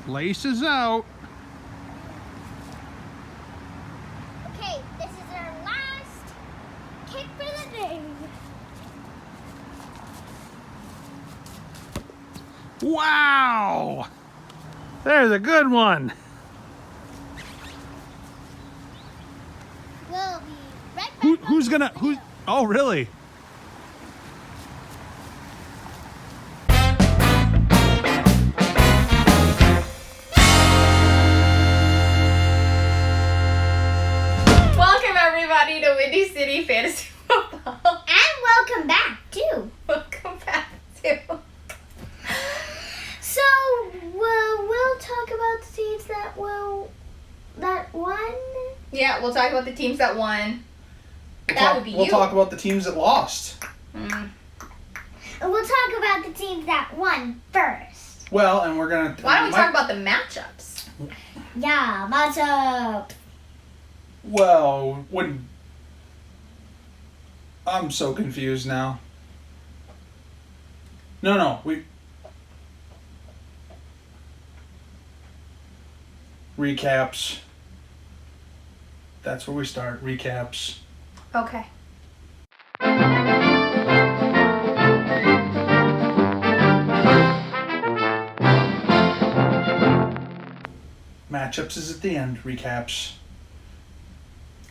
Laces out. Okay, this is our last kick for the day. Wow! There's a good one. We'll be right back. Who's gonna? Who? Oh, really? Welcome everybody to Windy City Fantasy Football. And welcome back too. Welcome back to. So we'll talk about the teams that won. Yeah, we'll talk about the teams that won. That would be We'll you. talk about the teams that lost. Mm. And we'll talk about the teams that won first. Well, and we're gonna. Why don't we talk about the matchups? Yeah, matchup. Well, when I'm so confused now. No, we recaps. That's where we start. Recaps. Okay. Matchups is at the end. Recaps.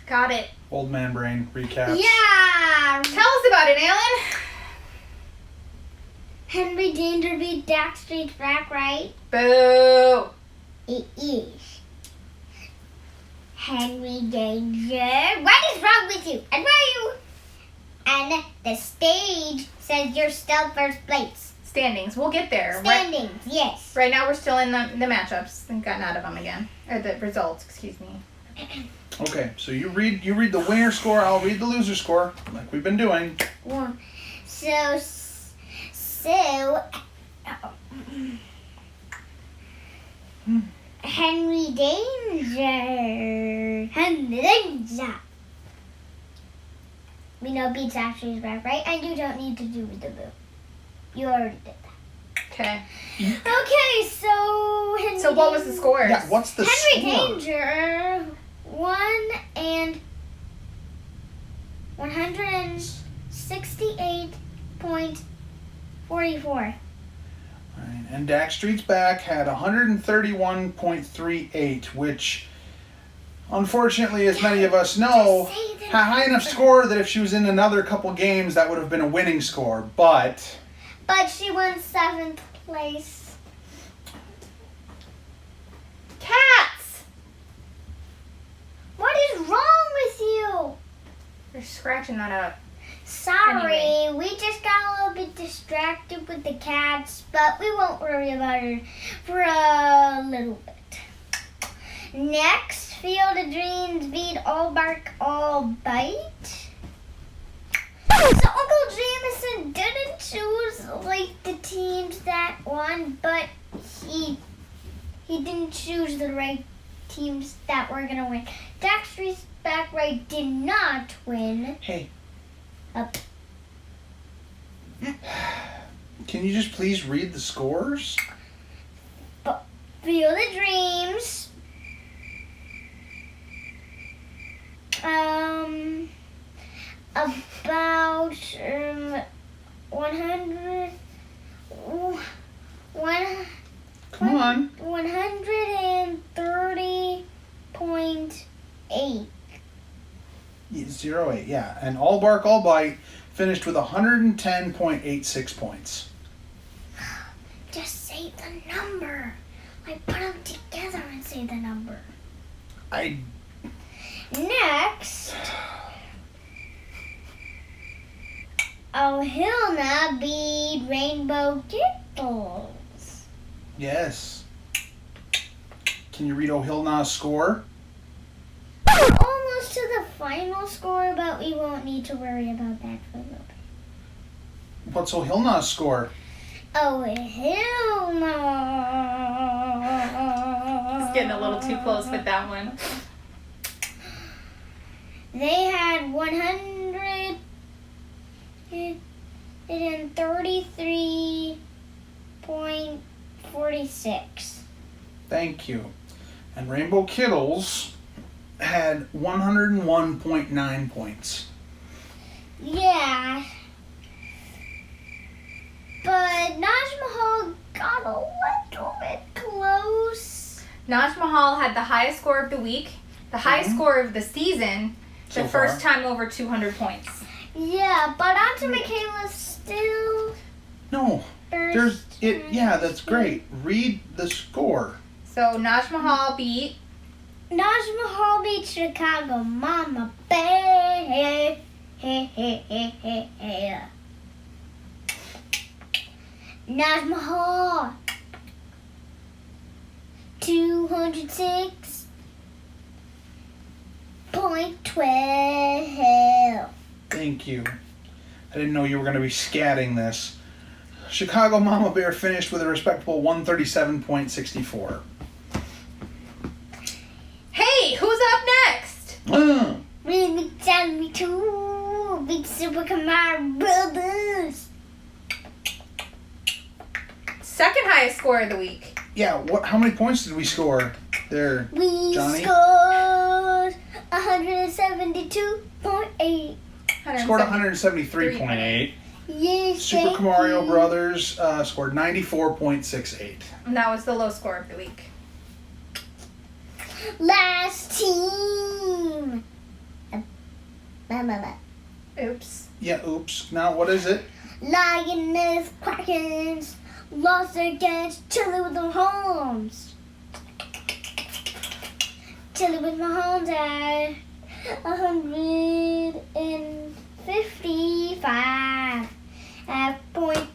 Got it. Old man brain. Recaps. Yeah. Tell us about it, Alan. Henry Danger beat Dak Street back, right? Boo. It is. Henry Danger. What is wrong with you? And where are you? And the stage says you're still first place. Standings. We'll get there. Standings, yes. Right now we're still in the matchups. I've gotten out of them again. Or the results, excuse me. Okay, so you read the winner score. I'll read the loser score, like we've been doing. So, Henry Danger. We know beats actually back, right? And you don't need to do the boo. You already did that. Okay. Okay, so Henry So what was the scores? Yeah, what's the Henry score? Danger won and 168.44. Right, and Dak Street's back had 131.38, which, unfortunately, as many of us know, Just say the had a high enough number. score that if she was in another couple games, that would have been a winning score. But But she won 7th place. Cats! What is wrong with you? You're scratching that up. Sorry, Anyway. we just got a little bit distracted with the cats, but we won't worry about it for a little bit. Next, Field of Dreams beat All Bark, All Bite. So Uncle Jameson didn't choose like the teams that won, but he didn't choose the right teams that were gonna win. Dak Street's back right did not win. hey, Up. can you just please read the scores? Field of Dreams. About 100. Come on. 130.8. 08, yeah. And All Bark, All Bite finished with 110.86 points. Just say the number. Like put them together and say the number. Next, O'Hilna beat Rainbow Giggles. Yes. Can you read O'Hilna's score? Almost to the final score, but we won't need to worry about that for a little bit. What's O'Hilna's score? O'Hilna. It's getting a little too close with that one. They had 133.46. Thank you. And Rainbow Kittles had 101.9 points. Yeah. But Naj Mahal got a little bit close. Naj Mahal had the highest score of the week, the highest score of the season, So the first far. time over 200 points. Yeah, but Auntie Michaela's still No, there's first. it. Yeah, that's great. Read the score. So Naj Mahal beat Naj Mahal beat Chicago Mama Bear. Naj Mahal 206.12. Thank you. I didn't know you were going to be scatting this. Chicago Mama Bear finished with a respectable 137.64. Hey, who's up next? Really tell me to big Super Camaro Brothers. Second highest score of the week. Yeah, what? How many points did we score there? We Johnny? scored 172.8. Scored 173.8. Yes, Super thank Mario you. Brothers scored 94.68. And that was the low score of the week. Last team. Oops. Yeah, oops. Now, what is it? Lioness Krakens lost against Chili with Mahomes. Chili with Mahomes at 155 at point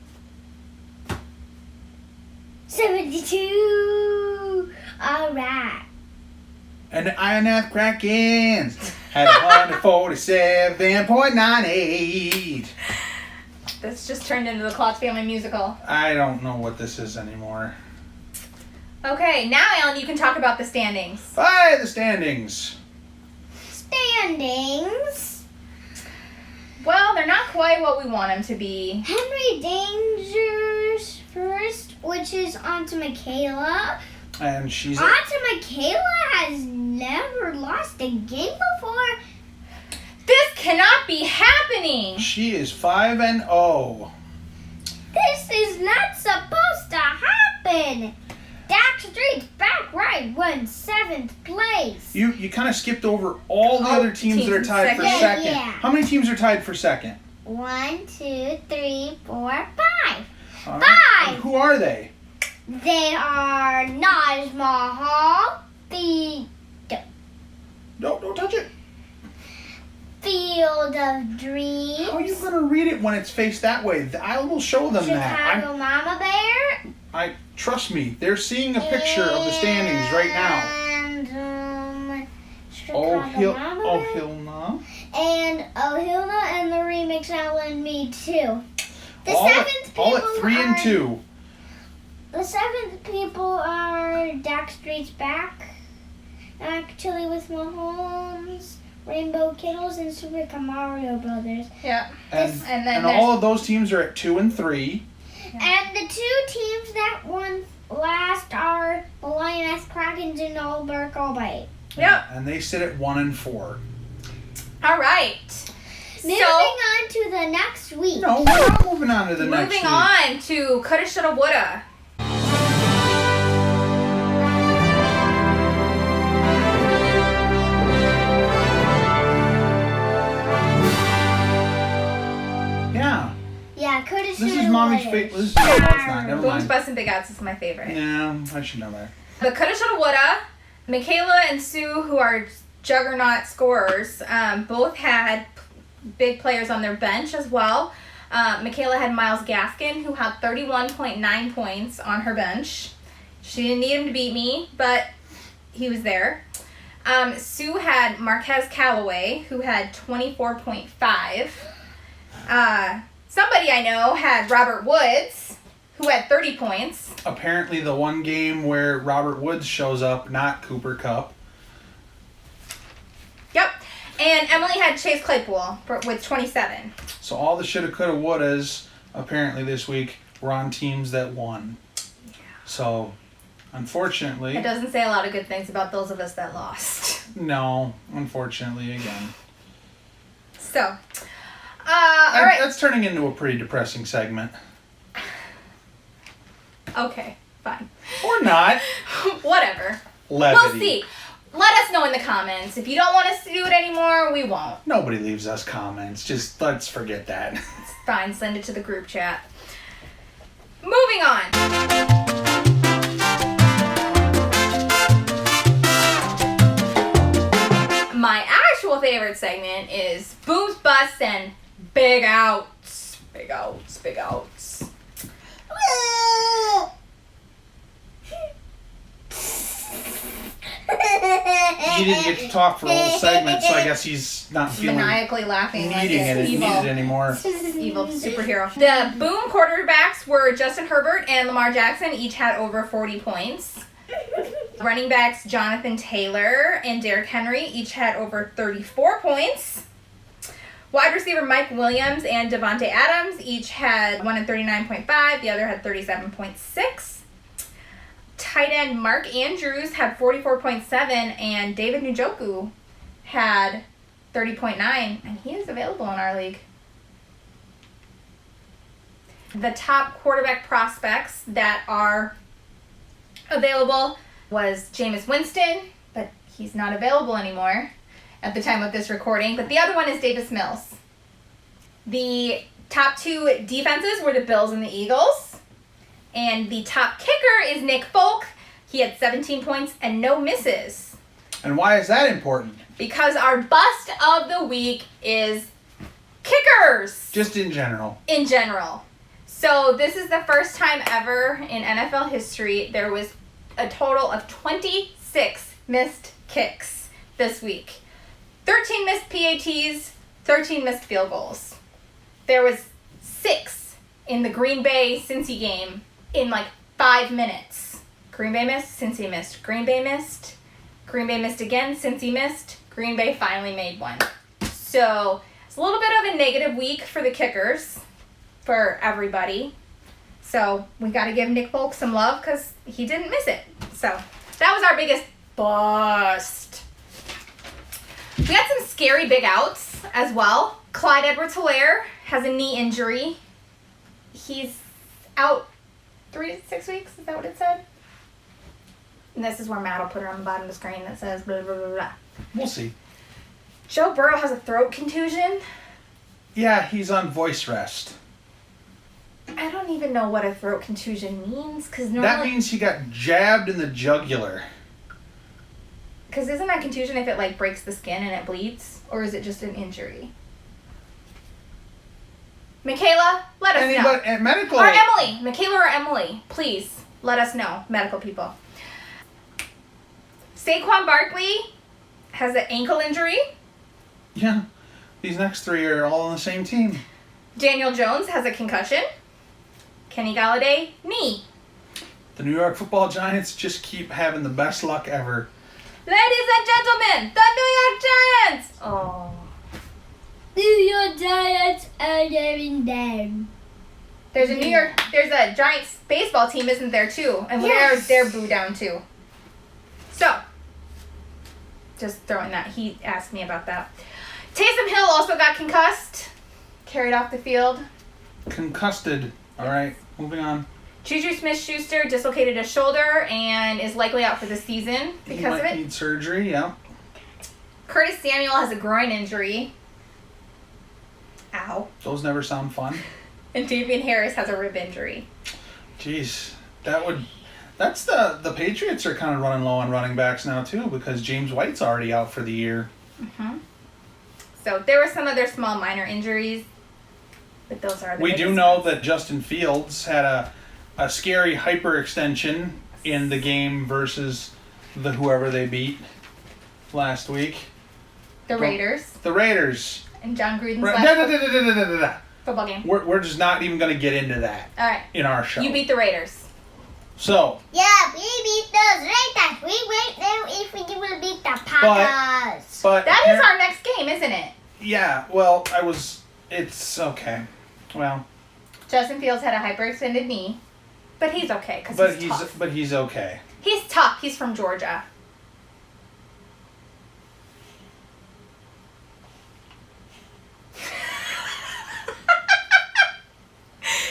72. All right. And the Ioneth Krakens had 147.98. This just turned into the Klotz Family musical. I don't know what this is anymore. Okay, now Alan, you can talk about the standings. By the standings. Standings. Well, they're not quite what we want them to be. Henry Danger's first, which is on to Michaela. And she's at, Auntie Michaela has never lost a game before. This cannot be happening. she is 5-0. This is not supposed to happen. Dax Street's back right won 7th place. You kind of skipped over all the other teams that are tied for second. second. Yeah. How many teams are tied for second? 1, 2, 3, 4, 5. All Five. And who are they? They are Naj Mahal, the No, don't touch it. Field of Dreams, How are you going to read it when it's faced that way? I will show them that. Chicago Mama Bear. Trust me, they're seeing a picture of the standings right now. And Oh, Chicago Mama Bear. Hilna. And Hilna and the remix Ellen Me too. The All seventh all people at 3 and are- 2. The seventh people are Dax Street's back. Actually with Mahomes, Rainbow Kittles, and Super Mario Brothers. Yeah. And, And then and there's- all of those teams are at 2 and 3. And the two teams that won last are the Lioness Krakens and Allberg Allbite. Yep. And they sit at 1 and 4. All right. Moving So, on to the next week. No, we're not moving on to the next moving week. on to Coulda, Shoulda, Woulda. Yeah. Yeah, coulda, This shoulda, is mommy's woulda. favorite. No, it's not. Never Booms, mind. Busts, and Big Outs is my favorite. Yeah, I should know that. The Coulda, Shoulda, Woulda. Michaela and Sue, who are juggernaut scorers, both had big players on their bench as well. Michaela had Miles Gaskin, who had 31.9 points on her bench. She didn't need him to beat me, but he was there. Sue had Marquez Callaway, who had 24.5. Somebody I know had Robert Woods, who had 30 points. Apparently, the one game where Robert Woods shows up, not Cooper Kupp. Yep. And Emily had Chase Claypool with 27. So all the shoulda, coulda, wouldas apparently this week were on teams that won. So Unfortunately. It doesn't say a lot of good things about those of us that lost. No, unfortunately, again. So, all right. That's turning into a pretty depressing segment. Okay, fine. Or not. Whatever. Levity. We'll see. Let us know in the comments. If you don't want us to do it anymore, we won't. Nobody leaves us comments. Just let's forget that. It's fine. Send it to the group chat. Moving on. My actual favorite segment is Booms, Busts, and Big Outs. Big Outs, Big Outs. He didn't get to talk for a whole segment, so I guess he's not feeling Maniacally laughing like needing it's evil. it anymore. Evil superhero. The Boom quarterbacks were Justin Herbert and Lamar Jackson. Each had over 40 points. Running backs Jonathan Taylor and Derrick Henry each had over 34 points. Wide receiver Mike Williams and Devontae Adams each had one at 39.5. The other had 37.6. Tight end Mark Andrews had 44.7, and David Njoku had 30.9, and he is available in our league. The top quarterback prospects that are available was Jameis Winston, but he's not available anymore at the time of this recording. But the other one is Davis Mills. The top two defenses were the Bills and the Eagles. And the top kicker is Nick Folk. He had 17 points and no misses. And why is that important? Because our bust of the week is kickers. Just in general. In general. So this is the first time ever in NFL history there was a total of 26 missed kicks this week. 13 missed PATs, 13 missed field goals. There was 6 in the Green Bay Cincy game in like 5 minutes. Green Bay missed, Cincy missed. Green Bay missed. Green Bay missed again, Cincy missed. Green Bay finally made one. So it's a little bit of a negative week for the kickers, for everybody. So we got to give Nick Folk some love because he didn't miss it. So that was our biggest bust. We had some scary big outs as well. Clyde Edwards-Helaire has a knee injury. He's out 3 to 6 weeks. Is that what it said? And this is where Matt will put it on the bottom of the screen that says blah, blah, blah, blah. We'll see. Joe Burrow has a throat contusion. Yeah, he's on voice rest. I don't even know what a throat contusion means. Cause normally, That means he got jabbed in the jugular. Because isn't that contusion if it like breaks the skin and it bleeds? Or is it just an injury? Michaela, let us know. Medical. Or Emily. Michaela or Emily, please let us know, medical people. Saquon Barkley has an ankle injury. Yeah, these next 3 are all on the same team. Daniel Jones has a concussion. Kenny Galladay, knee. The New York Football Giants just keep having the best luck ever. Ladies and gentlemen, the New York Giants. Oh. New York Giants are going down. There's a Giants baseball team, isn't there, too? And Yes. they're boo down, too. So, just throwing that. He asked me about that. Taysom Hill also got concussed. Carried off the field. Concussed. All right, moving on. Juju Smith-Schuster dislocated his shoulder and is likely out for the season because of He might it. need surgery, yeah. Curtis Samuel has a groin injury. Ow. Those never sound fun. And Davian Harris has a rib injury. Jeez, that's the Patriots are kind of running low on running backs now too because James White's already out for the year. Mm-hmm. So there were some other small minor injuries, but those are the We do biggest know ones. that Justin Fields had a scary hyperextension in the game versus whoever they beat last week. The Raiders The Raiders. and John Gruden's Right. last football game. We're just not even going to get into that All right. in our show. You beat the Raiders. So, Yeah, we beat those Raiders. We wait now if we will beat the Packers. but That is our next game, isn't it? Yeah, well, it's okay. Well, Justin Fields had a hyperextended knee, but he's okay because he's tough. but he's okay. He's tough. He's from Georgia.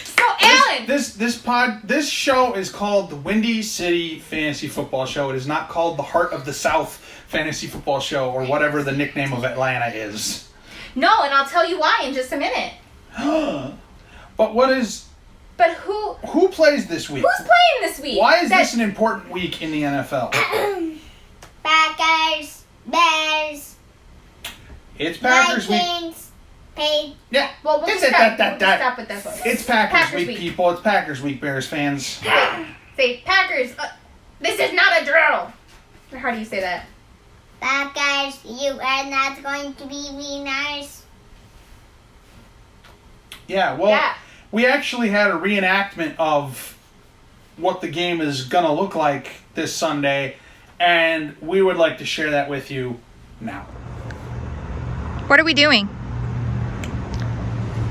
So, Alan! This show is called the Windy City Fantasy Football Show. It is not called the Heart of the South Fantasy Football Show or whatever the nickname of Atlanta is. No, and I'll tell you why in just a minute. But what is... But who plays this week? Who's playing this week? Why is this an important week in the NFL? Packers, Bears, It's Packers week. Vikings, Patriots. Yeah. Well, we'll just stop with this one. It's Packers week, people. It's Packers week, Bears fans. Say, Packers, this is not a drill. Or how do you say that? Packers, you are not going to be winners. Yeah, well, we actually had a reenactment of what the game is going to look like this Sunday, and we would like to share that with you now. What are we doing?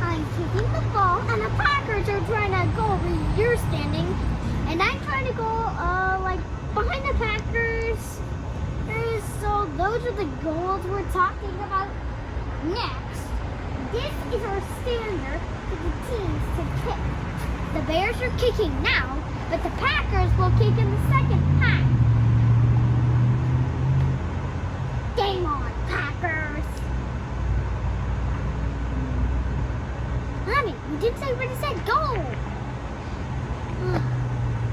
I'm kicking the ball, and the Packers are trying to go where you're standing, and I'm trying to go, behind the Packers. So those are the goals we're talking about next. This is our standard for the teams to kick. The Bears are kicking now, but the Packers will kick in the second half. Game on, Packers! Honey, you did say when it said go!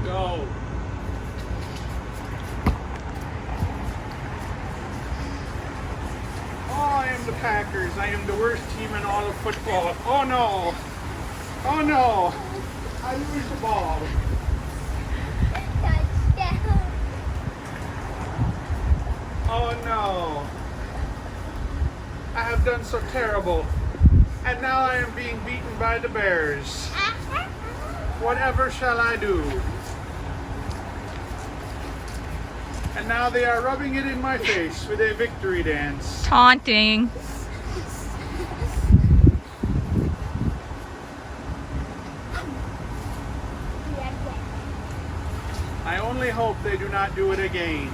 Go. Oh, I am the Packers. I am the worst team in all of football. Oh no. Oh no. I lose the ball. Touchdown! Oh no. I have done so terrible. And now I am being beaten by the Bears. Whatever shall I do? And now they are rubbing it in my face with a victory dance. Taunting. I only hope they do not do it again.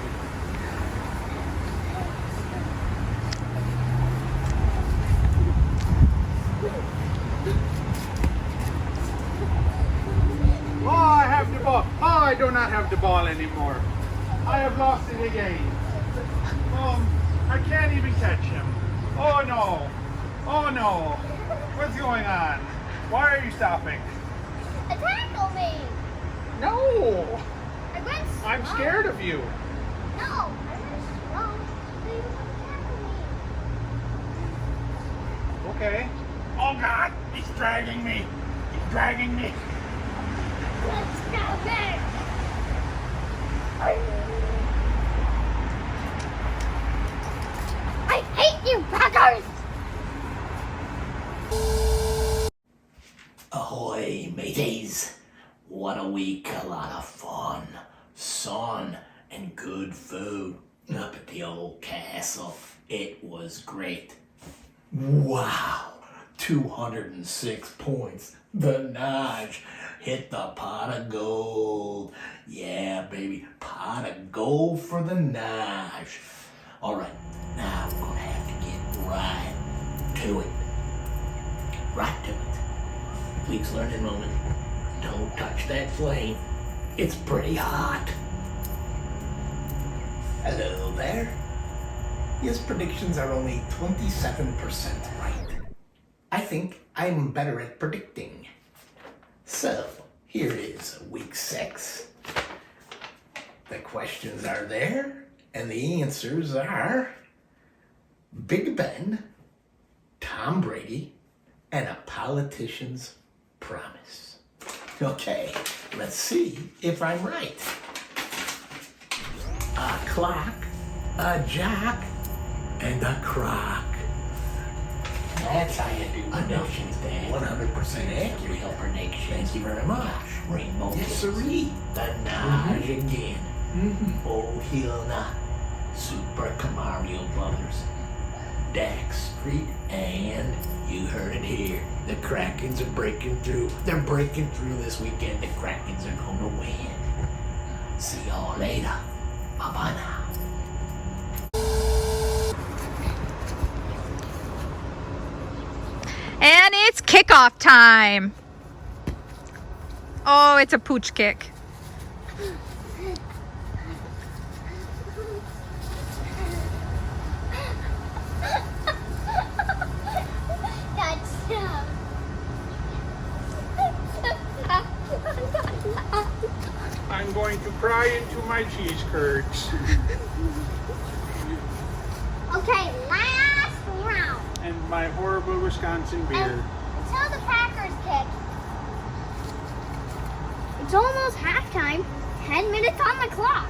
Oh, I have the ball. Oh, I do not have the ball anymore. I have lost it again. I can't even catch him. Oh no. Oh no. What's going on? Why are you stopping? Tackle me! No. I went slow. I'm scared of you. No, I went slow. So you don't tackle me. Okay. Oh God, he's dragging me. He's dragging me. Let's go, Bears! I hate you, Packers! Ahoy, mateys! What a week, a lot of fun, sun, and good food up at the old castle. It was great. Wow, 206 points. The Naj hit the pot of gold. Yeah, baby, pot of gold for the Naj. All right, now we're gonna have to get right to it. Right to it. Week's learning moment. Don't touch that flame. It's pretty hot. Hello there. His predictions are only 27% right. I think I'm better at predicting. So, here is week 6. The questions are there, and the answers are Big Ben, Tom Brady, and a politician's promise. Okay, let's see if I'm right. A clock, a jock, and a crock. That's how you do predictions, Dan. 100% accurate. Real predictions. Thank you very much. Rainbow. Yes, sirree. The Naj again. Oh, he'll not. Super Camario Brothers. Dax Street, and you heard it here. The Krakens are breaking through. They're breaking through this weekend. The Krakens are going to win. See y'all later. Bye-bye now. And it's kickoff time. Oh, it's a pooch kick. I'm going to cry into my cheese curds. Okay, last round. And my horrible Wisconsin beer. Until the Packers kick. It's almost halftime. 10 minutes on the clock.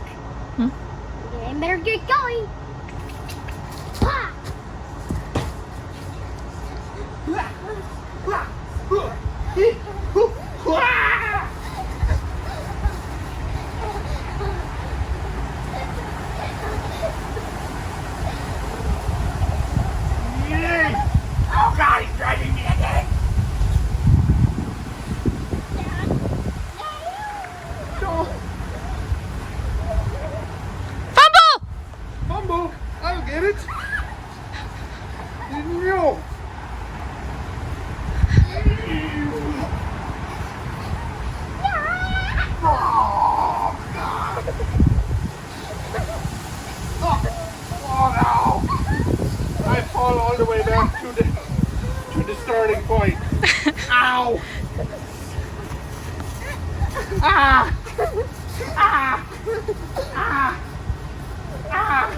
You better get going. Ah! Oh God, he's driving me again. Fumble! Fumble! I'll get it. Didn't know. Oh no! I fall all the way back to the starting point. Ow! Ah! Ah! Ah! Ah!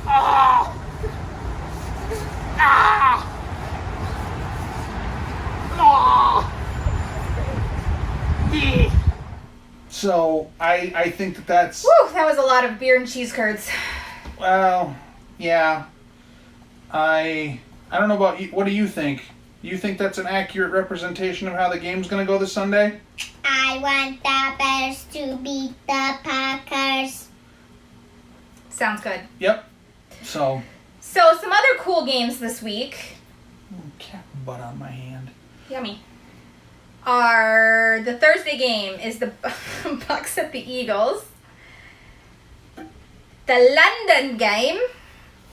Ah! Ah! Ah! Yeah. So I think that's Whew, that was a lot of beer and cheese curds. well, yeah. I don't know about you. What do you think? You think that's an accurate representation of how the game's going to go this Sunday? I want the Bears to beat the Packers. Sounds good. Yep. So, So some other cool games this week. cat butt on my hand. Yummy. The Thursday game is the Bucks at the Eagles. The London game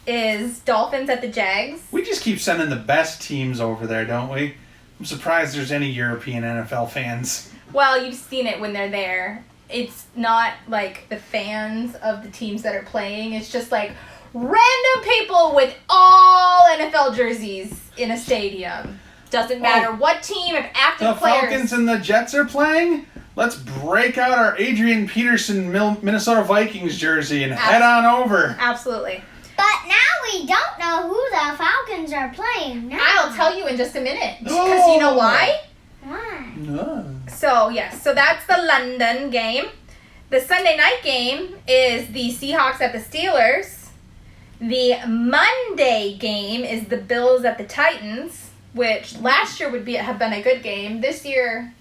is Dolphins at the Jags. We just keep sending the best teams over there, don't we? I'm surprised there's any European NFL fans. Well, you've seen it when they're there. It's not like the fans of the teams that are playing. It's just like random people with all NFL jerseys in a stadium. Doesn't matter what team of active The players. Falcons and the Jets are playing? Let's break out our Adrian Peterson Minnesota Vikings jersey and head on over. Absolutely. But now we don't know who the Falcons are playing now. I'll tell you in just a minute. Because you know why? Why? No. So, yes. So that's the London game. The Sunday night game is the Seahawks at the Steelers. The Monday game is the Bills at the Titans, which last year would have been a good game. This year,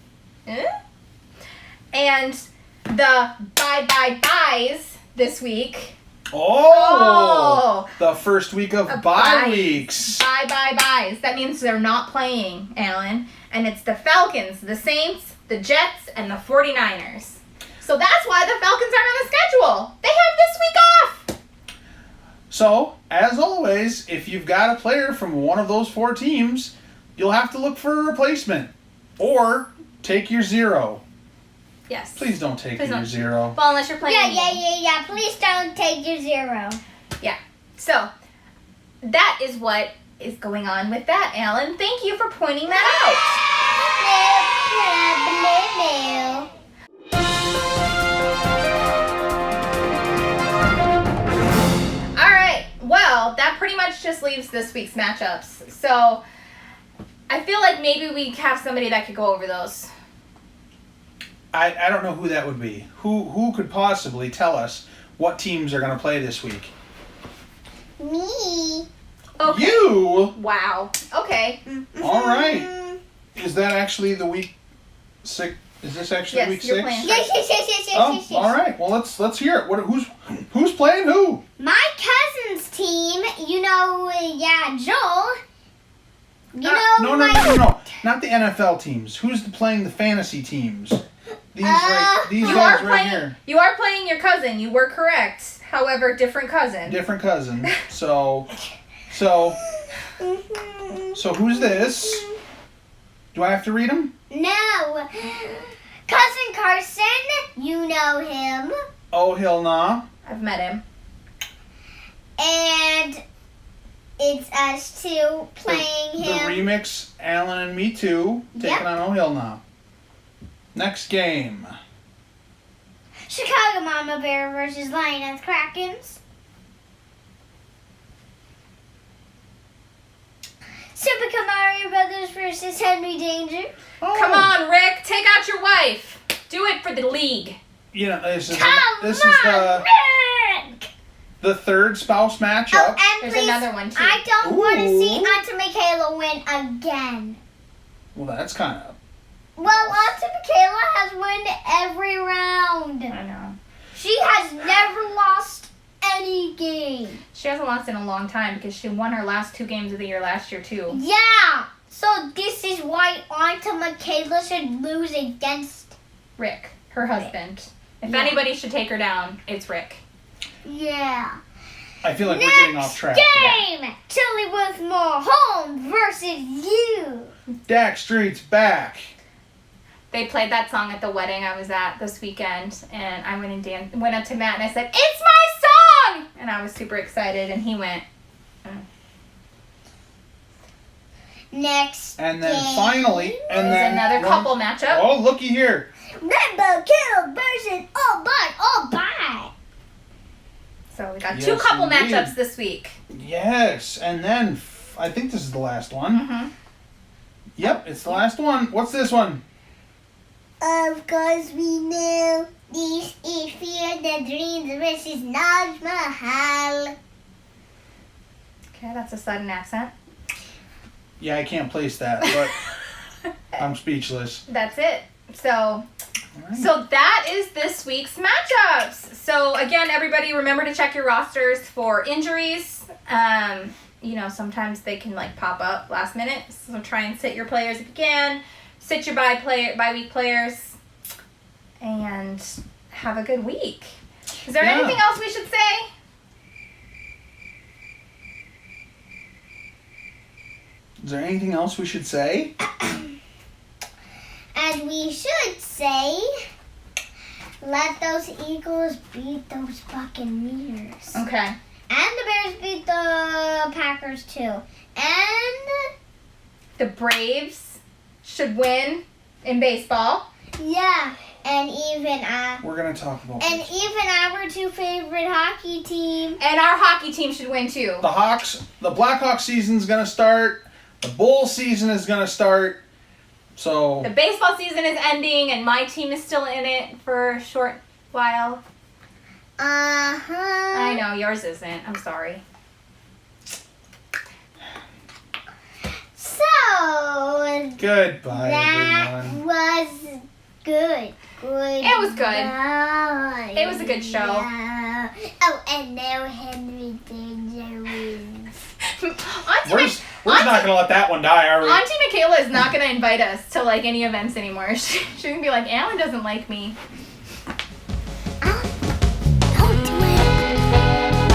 And the bye-bye-byes this week. Oh! The first week of bye weeks. Bye-bye-byes. That means they're not playing, Alan. And it's the Falcons, the Saints, the Jets, and the 49ers. So that's why the Falcons aren't on the schedule. They have this week off. So, as always, if you've got a player from one of those four teams, you'll have to look for a replacement. Or take your zero. Yes. Please don't take Please your don't. zero. Well, unless you're playing. Yeah. Please don't take your zero. Yeah. So, that is what is going on with that, Alan. Thank you for pointing that out. All right. Well, that pretty much just leaves this week's matchups. So, I feel like maybe we have somebody that could go over those. I don't know who that would be. Who could possibly tell us what teams are going to play this week? Me. Okay. You? Wow. Okay. All right. Is that actually the week 6? Is this actually Yes, week you're 6? playing. Yes. Oh, all right. Well, let's hear it. Who's playing who? My cousin's team, Joel. No. Not the NFL teams. Who's playing the fantasy teams? These guys right here. You are playing your cousin. You were correct. However, different cousin. Different cousin. So who's this? Do I have to read them? No. Cousin Carson, you know him. Oh, hell nah. I've met him. And it's us two playing The him. remix, Alan and me too, taking Yep. on Oh Hell Nah. Next game. Chicago Mama Bear versus Lioness Krakens. Super Mario Brothers versus Henry Danger. Oh, Come on, Rick. Take out your wife. Do it for the league. You know, this is Come this on, is the Rick! the third spouse Oh, matchup. and There's please, another one, too. I don't want to see Ooh. Auntie Michaela win again. Well, that's kind of. Well, Auntie Michaela has won every round. I know. She has never lost any game. She hasn't lost in a long time because she won her last 2 games of the year last year, too. Yeah. So this is why Auntie Michaela should lose against. Rick, her husband. If Yeah. anybody should take her down, it's Rick. Yeah. I feel like we're getting off track. Game. Chillyworth Mall home versus you. Dak Street's back. They played that song at the wedding I was at this weekend, and I went up to Matt and I said, "It's my song!" And I was super excited, and he went, Next. And then game. finally, and "There's then another couple matchup." Oh, looky here. Rainbow Kill versus All By. So we got Yes, 2 couple indeed. matchups this week. Yes, and then I think this is the last one. Mm-hmm. Yep, it's the last one. What's this one? Of course we know this is Fear the Dreams versus Taj Mahal. Okay, that's a sudden accent. Yeah, I can't place that, but I'm speechless. That's it. So All right. So that is this week's matchups. So again, everybody remember to check your rosters for injuries. You know, sometimes they can like pop up last minute. So try and sit your players if you can. Sit your bye week players. And have a good week. Is there Yeah. anything else we should say? Is there anything else we should say? And we should say, let those Eagles beat those Buccaneers. Okay. And the Bears beat the Packers too. And The Braves should win in baseball. yeah, and even We're gonna talk about and this. even our 2 favorite hockey team. And our hockey team should win too. The Hawks, the Blackhawks season's gonna start. The Bull season is gonna start. So The baseball season is ending, and my team is still in it for a short while. Uh-huh. I know, yours isn't. I'm sorry. So goodbye, that everyone. was good. Good. It was good. Bye. It was a good show. Yeah. Oh, and now Henry Danger wins. We're not gonna let that one die, are we? Auntie Michaela is not going to invite us to like any events anymore. She's going to be like, Alan doesn't like me. Don't do it.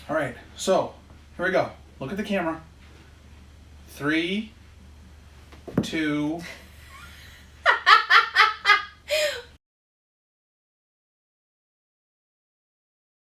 All right, so here we go. Look at the camera. 3, 2,